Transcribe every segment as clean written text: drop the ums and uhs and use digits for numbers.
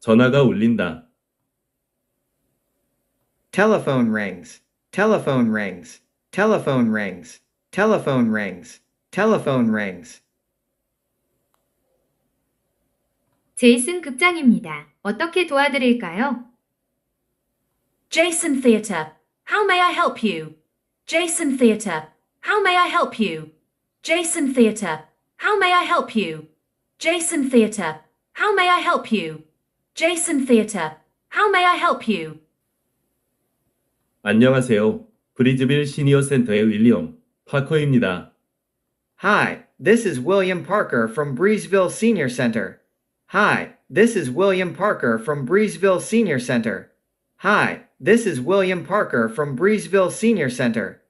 전화가 울린다. Telephone rings. Telephone rings. Telephone rings. Telephone rings. Telephone rings. 제이슨 극장입니다. 어떻게 도와드릴까요? Jason Theatre. How may I help you? Jason Theatre. How may I help you? Jason Theatre. How may I help you? Jason Theatre. How may I help you? Jason Theatre. How may I help you? 안녕하세요. 브리즈빌 시니어 센터의 윌리엄 파커입니다. Hi, this is William Parker from Breezeville Senior Center. Hi, this is William Parker from Breezeville Senior Center. Hi, this is William Parker from Breezeville Senior Center.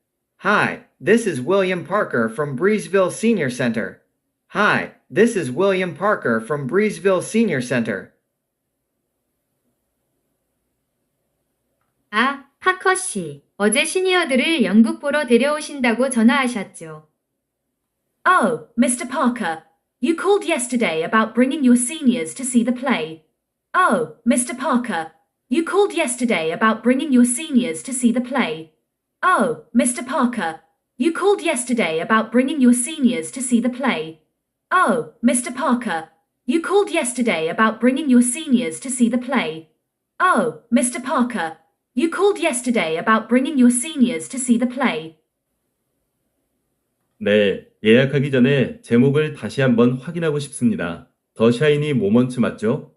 Hi, this is William Parker from Breezeville Senior Center. Hi, this is William Parker from Breezeville Senior Center. 아, 파커 씨. 어제 시니어들을 연극 보러 데려오신다고 전화하셨죠. Oh, Mr. Parker. You called yesterday about bringing your seniors to see the play. Oh, Mr. Parker. You called yesterday about bringing your seniors to see the play. Oh, Mr. Parker. You called yesterday about bringing your seniors to see the play. Oh, Mr. Parker. You called yesterday about bringing your seniors to see the play. Oh, Mr. Parker. You called yesterday about bringing your seniors to see the play. 네, 예약하기 전에 제목을 다시 한번 확인하고 싶습니다. 더 샤이니 모먼츠 맞죠?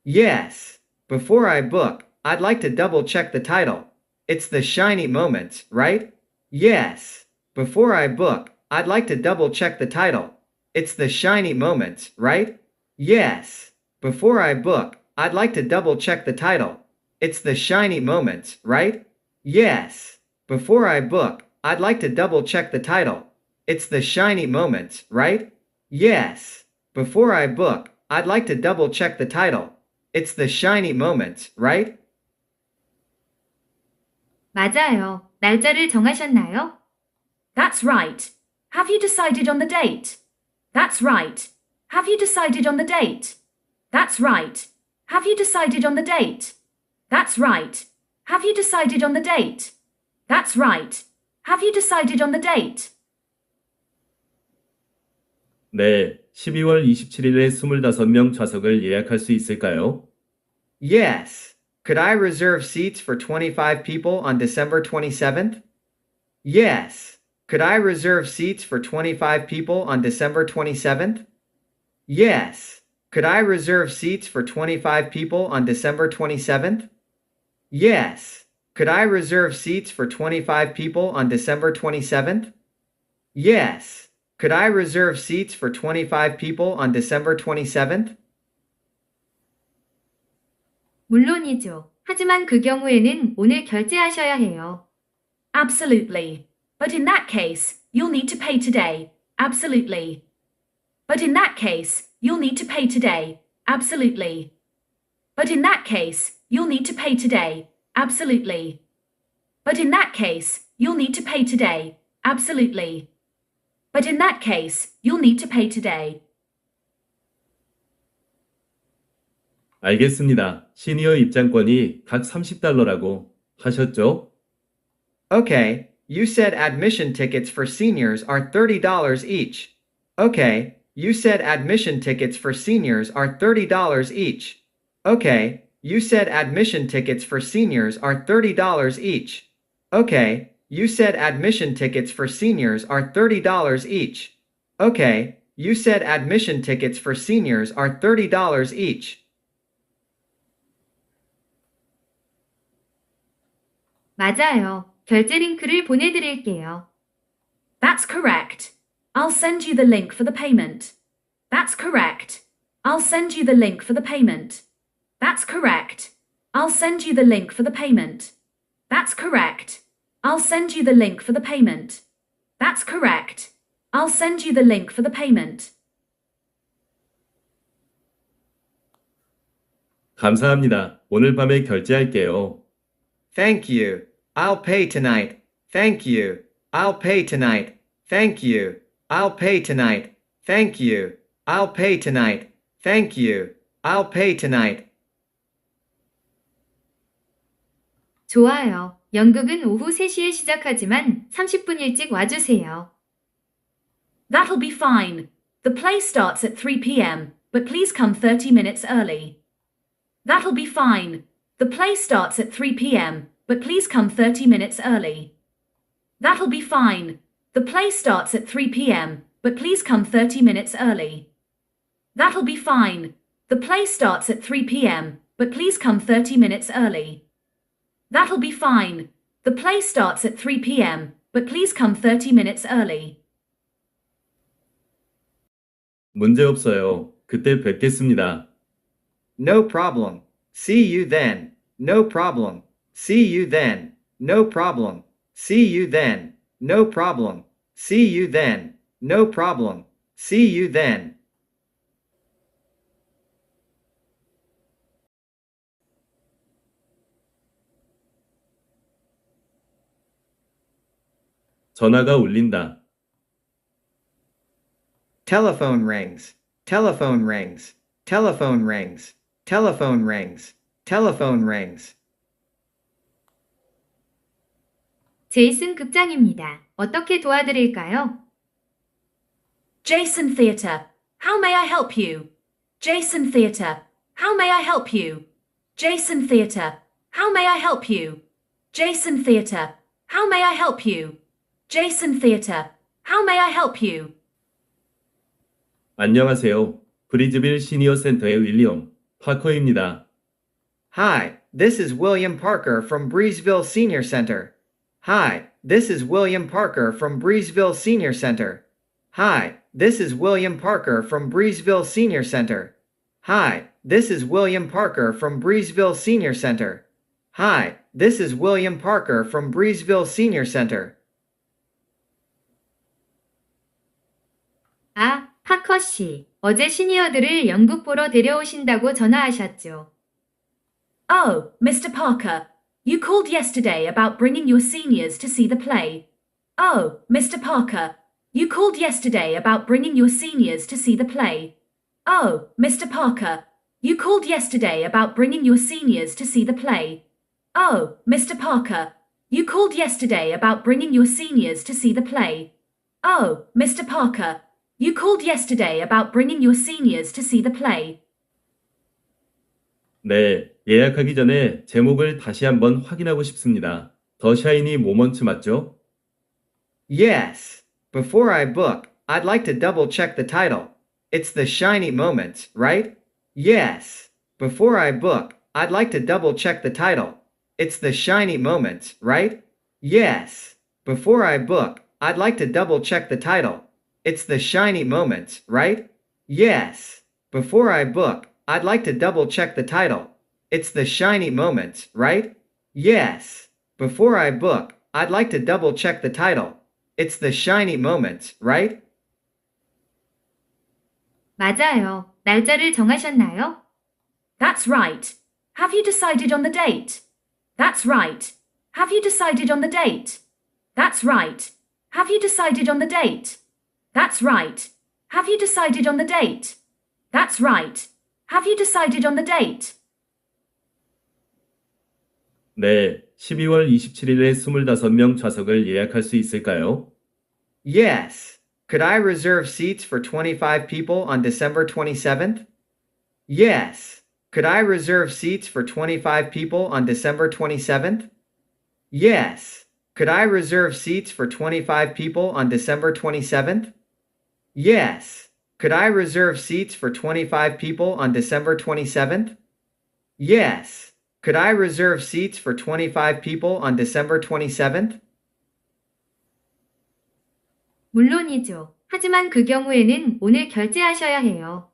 Yes. Before I book, I'd like to double check the title. It's the shiny moments, right? Yes. Before I book, I'd like to double check the title. It's the shiny moments, right? Yes. Before I book, I'd like to double check the title. It's the shiny moments, right? Yes. Before I book, I'd like to double check the title. It's the shiny moments, right? Yes. Before I book, I'd like to double check the title. It's the shiny moments, right? 맞아요. 날짜를 정하셨나요? That's right. Have you decided on the date? That's right. Have you decided on the date? That's right. Have you decided on the date? That's right. Have you decided on the date? That's right. Have you decided on the date? 네, 12월 27일에 25명 좌석을 예약할 수 있을까요? Yes. Could I reserve seats for 25 people on December 27th? Yes. Could I reserve seats for 25 people on December 27th? Yes. Could I reserve seats for 25 people on December 27th? Yes. Could I reserve seats for 25 people on December 27th? Yes. Could I reserve seats for 25 people on December 27th? 물론이죠. 하지만 그 경우에는 오늘 결제하셔야 해요. Absolutely. But in that case, you'll need to pay today. Absolutely. But in that case, you'll need to pay today. Absolutely. But in that case, you'll need to pay today. Absolutely. But in that case, you'll need to pay today. Absolutely. But in that case, you'll need to pay today. 알겠습니다. 시니어 입장권이 각 $30라고 하셨죠? Okay, you said admission tickets for seniors are $30 each. Okay, you said admission tickets for seniors are $30 each. Okay, you said admission tickets for seniors are $30 each. Okay, you said admission tickets for seniors are $30 each. Okay, you said admission tickets for seniors are $30 each. 맞아요. 결제 링크를 보내드릴게요. That's correct. I'll send you the link for the payment. That's correct. I'll send you the link for the payment. That's correct. I'll send you the link for the payment. That's correct. I'll send you the link for the payment. That's correct. I'll send you the link for the payment. 감사합니다. 오늘 밤에 결제할게요. Thank you. I'll pay tonight. Thank you. I'll pay tonight. Thank you. I'll pay tonight. Thank you. I'll pay tonight. Thank you. I'll pay tonight. 좋아요. 연극은 오후 3시에 시작하지만 30분 일찍 와주세요. That'll be fine. The play starts at 3 p.m., but please come 30 minutes early. That'll be fine. The play starts at 3 p.m., but please come 30 minutes early. That'll be fine. The play starts at 3 p.m., but please come 30 minutes early. That'll be fine. The play starts at 3 p.m., but please come 30 minutes early. That'll be fine. The play starts at 3 p.m., but please come 30 minutes early. 문제 없어요. 그때 뵙겠습니다. No problem. See you then. No problem. See you then. No problem. See you then. No problem. See you then. No problem. See you then. 전화가 울린다. Telephone rings. Telephone rings. Telephone rings. Telephone rings. Telephone rings. 제이슨 극장입니다. 어떻게 도와드릴까요? Jason Theatre. How may I help you? Jason Theatre. How may I help you? Jason Theatre. How may I help you? Jason Theatre. How may I help you? Jason Theatre. How may I help you? 안녕하세요. 브리즈빌 시니어 센터의 윌리엄 파커입니다. Hi, this is William Parker from Breezeville Senior Center. Hi, this is William Parker from Breezeville Senior Center. Hi, this is William Parker from Breezeville Senior Center. Hi, this is William Parker from Breezeville Senior Center. Hi, this is William Parker from Breezeville Senior Center. 아, 파커 씨. 어제 시니어들을 연극 보러 데려오신다고 전화하셨죠. Oh, Mr. Parker. You called yesterday about bringing your seniors to see the play. Oh, Mr. Parker. You called yesterday about bringing your seniors to see the play. Oh, Mr. Parker. You called yesterday about bringing your seniors to see the play. Oh, Mr. Parker. You called yesterday about bringing your seniors to see the play. Oh, Mr. Parker. You called yesterday about bringing your seniors to see the play. 네, 예약하기 전에 제목을 다시 한번 확인하고 싶습니다. 더 샤이니 모먼츠 맞죠? Yes. Before I book, I'd like to double check the title. It's the shiny moments, right? Yes. Before I book, I'd like to double check the title. It's the shiny moments, right? Yes. Before I book, I'd like to double check the title. It's the shiny moments, right? Yes. Before I book, I'd like to double check the title. It's the shiny moments, right? Yes. Before I book, I'd like to double check the title. It's the shiny moments, right? 맞아요. 날짜를 정하셨나요? That's right. Have you decided on the date? That's right. Have you decided on the date? That's right. Have you decided on the date? That's right. Have you decided on the date? That's right. Have you decided on the date? 네, 12월 27일에 25명 좌석을 예약할 수 있을까요? Yes. Could I reserve seats for 25 people on December 27th? Yes. Could I reserve seats for 25 people on December 27th? Yes. Could I reserve seats for 25 people on December 27th? Yes. Could I reserve seats for 25 people on December 27th? Yes. Could I reserve seats for 25 people on December 27th? 물론이죠. 하지만 그 경우에는 오늘 결제하셔야 해요.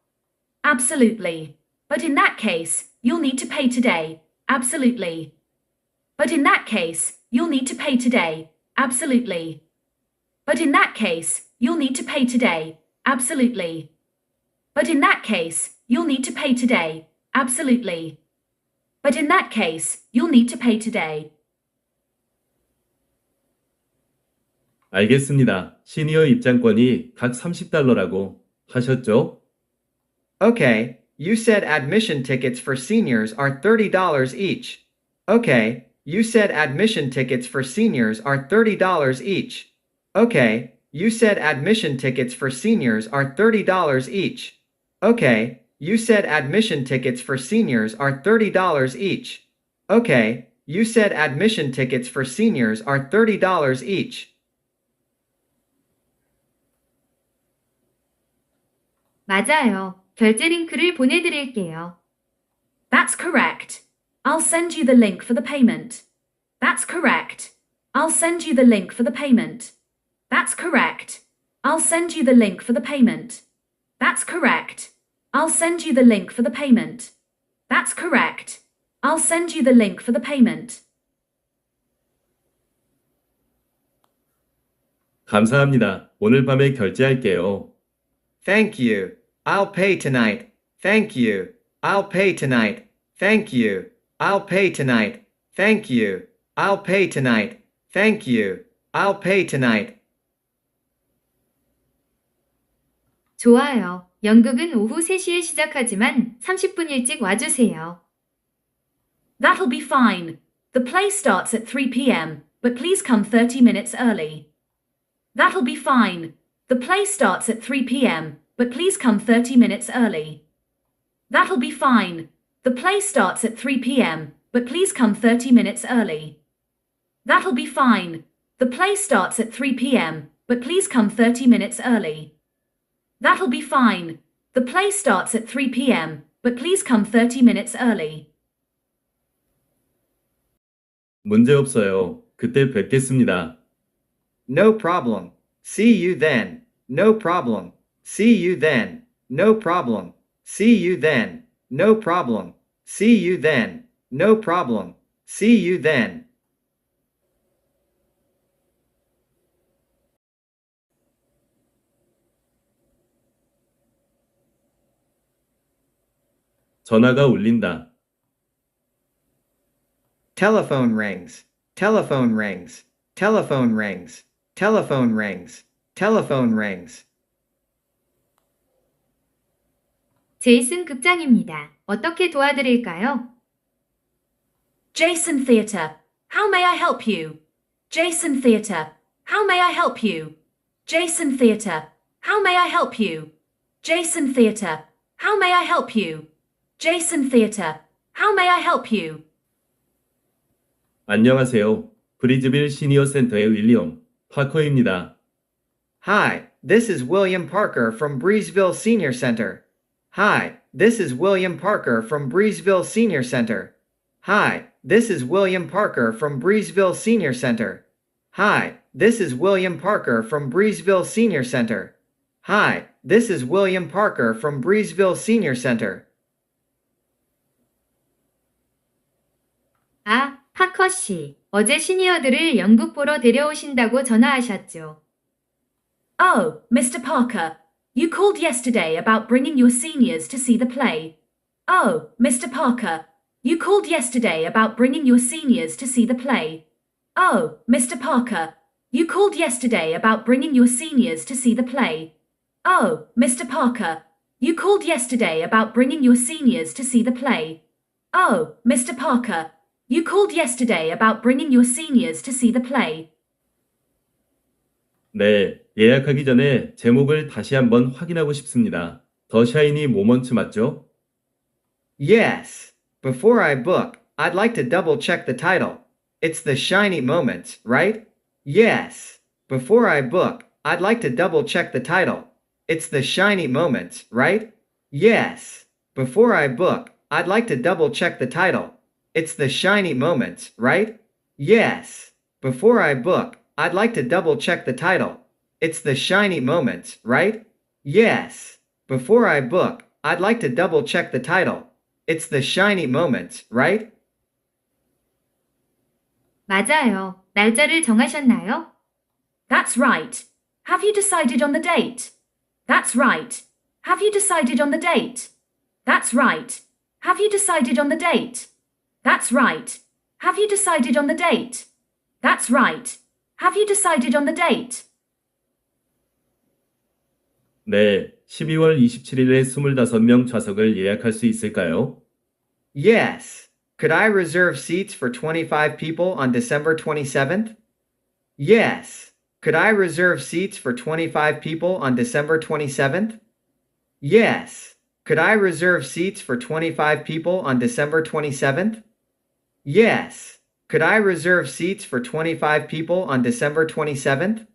Absolutely. But in that case, you'll need to pay today. Absolutely. But in that case, you'll need to pay today. Absolutely. But in that case, you'll need to pay today. Absolutely. But in that case, you'll need to pay today. Absolutely. But in that case, you'll need to pay today. 알겠습니다. 시니어 입장권이 각 $30라고 하셨죠? Okay, you said admission tickets for seniors are $30 each. Okay, you said admission tickets for seniors are $30 each. Okay, you said admission tickets for seniors are $30 each. Okay, you said admission tickets for seniors are $30 each. Okay, you said admission tickets for seniors are $30 each. 맞아요. 결제 링크를 보내드릴게요. That's correct. I'll send you the link for the payment. That's correct. I'll send you the link for the payment. That's correct. I'll send you the link for the payment. That's correct. I'll send you the link for the payment. That's correct. I'll send you the link for the payment. 감사합니다. 오늘 밤에 결제할게요. Thank you. I'll pay tonight. Thank you. I'll pay tonight. Thank you. I'll pay tonight. Thank you. I'll pay tonight. Thank you. I'll pay tonight. 좋아요. 연극은 오후 3시에 시작하지만 30분 일찍 와주세요. That'll be fine. The play starts at 3 p.m., but please come 30 minutes early. That'll be fine. The play starts at 3 p.m., but please come 30 minutes early. That'll be fine. The play starts at 3 p.m., but please come 30 minutes early. That'll be fine. The play starts at 3 p.m., but please come 30 minutes early. That'll be fine. The play starts at 3 p.m., but please come 30 minutes early. 문제 없어요. 그때 뵙겠습니다. No problem. See you then. No problem. See you then. No problem. See you then. No problem. See you then. No problem. See you then. 전화가 울린다. Telephone rings. Telephone rings. Telephone rings. Telephone rings. Telephone rings. 제이슨 극장입니다. 어떻게 도와드릴까요? Jason Theatre. How may I help you? Jason Theatre. How may I help you? Jason Theatre. How may I help you? Jason Theatre. How may I help you? Jason Theatre. How may I help you? 안녕하세요. 브리즈빌 시니어 센터의 윌리엄 파커입니다. Hi, this is William Parker from Breezeville Senior Center. Hi, this is William Parker from Breezeville Senior Center. Hi, this is William Parker from Breezeville Senior Center. Hi, this is William Parker from Breezeville Senior Center. Hi, this is William Parker from Breezeville Senior Center. 아, 파커 씨. 어제 시니어들을 연극 보러 데려오신다고 전화하셨죠. Oh, Mr. Parker. You called yesterday about bringing your seniors to see the play. Oh, Mr. Parker. You called yesterday about bringing your seniors to see the play. Oh, Mr. Parker. You called yesterday about bringing your seniors to see the play. Oh, Mr. Parker. You called yesterday about bringing your seniors to see the play. Oh, Mr. Parker. You called yesterday about bringing your seniors to see the play. 네, 예약하기 전에 제목을 다시 한번 확인하고 싶습니다. 더 샤이니 모먼트 맞죠? Yes. Before I book, I'd like to double check the title. It's the shiny moments, right? Yes. Before I book, I'd like to double check the title. It's the shiny moments, right? Yes. Before I book, I'd like to double check the title. It's the shiny moments, right? Yes. Before I book, I'd like to double check the title. It's the shiny moments, right? Yes. Before I book, I'd like to double check the title. It's the shiny moments, right? 맞아요. 날짜를 정하셨나요? That's right. Have you decided on the date? That's right. Have you decided on the date? That's right. Have you decided on the date? That's right. Have you decided on the date? That's right. Have you decided on the date? 네, 12월 27일에 25명 좌석을 예약할 수 있을까요? Yes. Could I reserve seats for 25 people on December 27th? Yes. Could I reserve seats for 25 people on December 27th? Yes. Could I reserve seats for 25 people on December 27th? Yes. Could I reserve seats for 25 people on December 27th?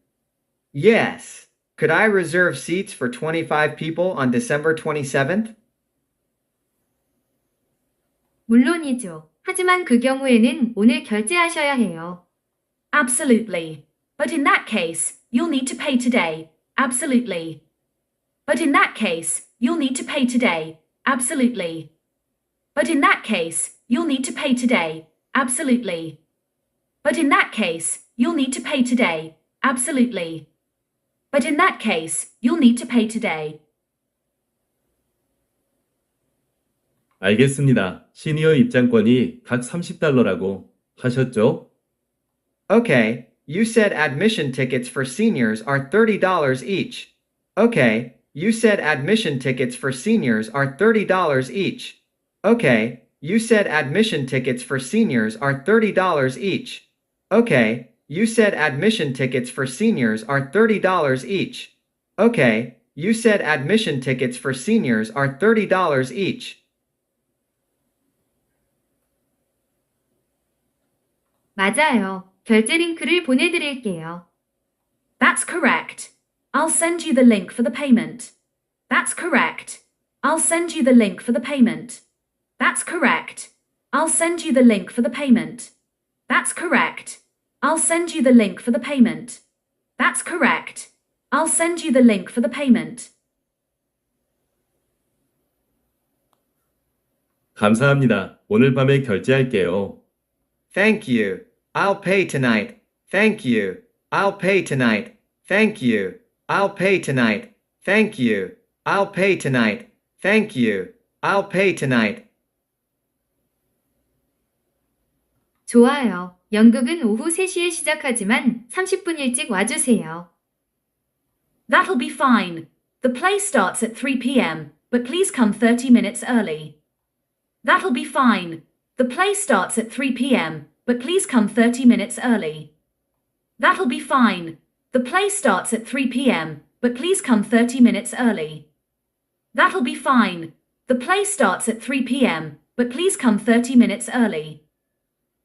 Yes. Could I reserve seats for 25 people on December 27th? 물론이죠. 하지만 그 경우에는 오늘 결제하셔야 해요. Absolutely. But in that case, you'll need to pay today. Absolutely. But in that case, you'll need to pay today. Absolutely. But in that case, you'll need to pay today. Absolutely. But in that case, you'll need to pay today. Absolutely. But in that case, you'll need to pay today. 알겠습니다. 시니어 입장권이 각 $30라고 하셨죠? Okay, you said admission tickets for seniors are $30 each. Okay, you said admission tickets for seniors are $30 each. Okay, you said admission tickets for seniors are $30 each. Okay, you said admission tickets for seniors are $30 each. Okay, you said admission tickets for seniors are $30 each. 맞아요. 결제 링크를 보내드릴게요. That's correct. I'll send you the link for the payment. That's correct. I'll send you the link for the payment. That's correct. I'll send you the link for the payment. That's correct. I'll send you the link for the payment. That's correct. I'll send you the link for the payment. 감사합니다. 오늘 밤에 결제할게요. Thank you. I'll pay tonight. Thank you. I'll pay tonight. Thank you. I'll pay tonight. Thank you. I'll pay tonight. Thank you. I'll pay tonight. 좋아요. 연극은 오후 3시에 시작하지만 30분 일찍 와주세요. That'll be fine. The play starts at 3 p.m., but please come 30 minutes early. That'll be fine. The play starts at 3 p.m., but please come 30 minutes early. That'll be fine. The play starts at 3 p.m., but please come 30 minutes early. That'll be fine. The play starts at 3 p.m., but please come 30 minutes early.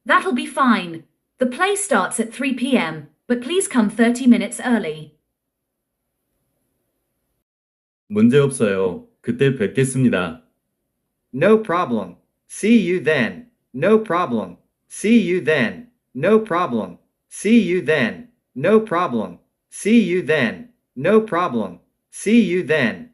That'll be fine. The play starts at 3 p.m., but please come 30 minutes early. 문제 없어요. 그때 뵙겠습니다. No problem. See you then. No problem. See you then. No problem. See you then. No problem. See you then. No problem. See you then.